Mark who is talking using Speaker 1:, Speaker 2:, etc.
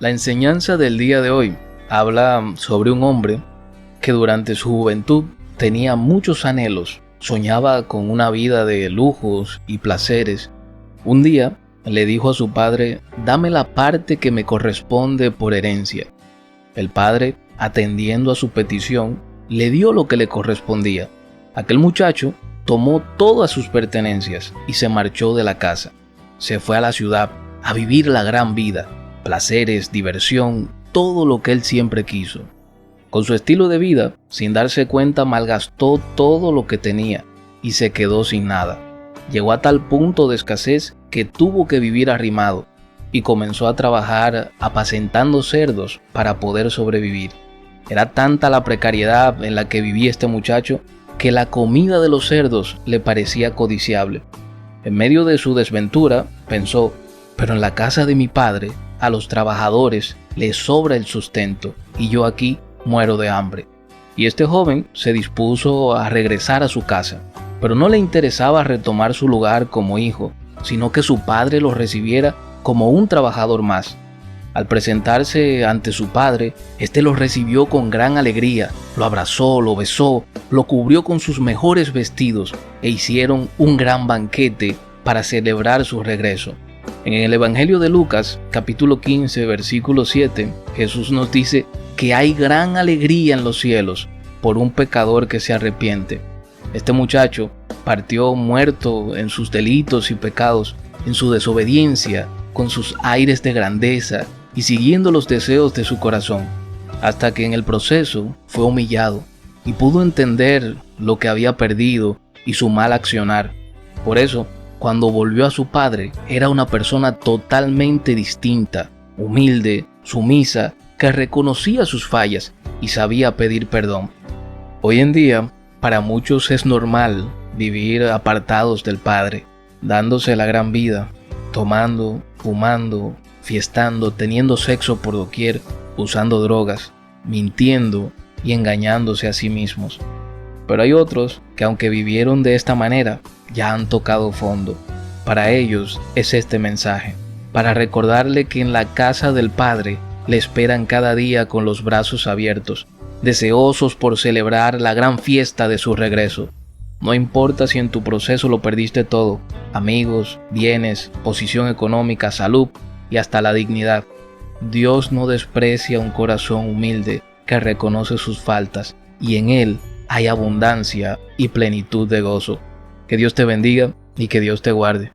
Speaker 1: La enseñanza del día de hoy habla sobre un hombre que durante su juventud tenía muchos anhelos, soñaba con una vida de lujos y placeres. Un día le dijo a su padre: «Dame la parte que me corresponde por herencia». El padre, atendiendo a su petición, le dio lo que le correspondía. Aquel muchacho tomó todas sus pertenencias y se marchó de la casa. Se fue a la ciudad a vivir la gran vida, placeres, diversión, todo lo que él siempre quiso. Con su estilo de vida, sin darse cuenta, malgastó todo lo que tenía y se quedó sin nada. Llegó a tal punto de escasez que tuvo que vivir arrimado y comenzó a trabajar apacentando cerdos para poder sobrevivir. Era tanta la precariedad en la que vivía este muchacho que la comida de los cerdos le parecía codiciable. En medio de su desventura, pensó: «Pero en la casa de mi padre, a los trabajadores les sobra el sustento y yo aquí muero de hambre». Y este joven se dispuso a regresar a su casa, pero no le interesaba retomar su lugar como hijo, sino que su padre lo recibiera como un trabajador más. Al presentarse ante su padre, este lo recibió con gran alegría, lo abrazó, lo besó, lo cubrió con sus mejores vestidos e hicieron un gran banquete para celebrar su regreso. En el Evangelio de Lucas, capítulo 15, versículo 7, Jesús nos dice que hay gran alegría en los cielos por un pecador que se arrepiente. Este muchacho partió muerto en sus delitos y pecados, en su desobediencia, con sus aires de grandeza y siguiendo los deseos de su corazón, hasta que en el proceso fue humillado y pudo entender lo que había perdido y su mal accionar. Por eso, cuando volvió a su padre, era una persona totalmente distinta, humilde, sumisa, que reconocía sus fallas y sabía pedir perdón. Hoy en día, para muchos es normal vivir apartados del Padre, dándose la gran vida, tomando, fumando, fiestando, teniendo sexo por doquier, usando drogas, mintiendo y engañándose a sí mismos. Pero hay otros que, aunque vivieron de esta manera, ya han tocado fondo. Para ellos es este mensaje, para recordarle que en la casa del Padre le esperan cada día con los brazos abiertos, deseosos por celebrar la gran fiesta de su regreso. No importa si en tu proceso lo perdiste todo: amigos, bienes, posición económica, salud y hasta la dignidad. Dios no desprecia un corazón humilde que reconoce sus faltas, y en Él hay abundancia y plenitud de gozo. Que Dios te bendiga y que Dios te guarde.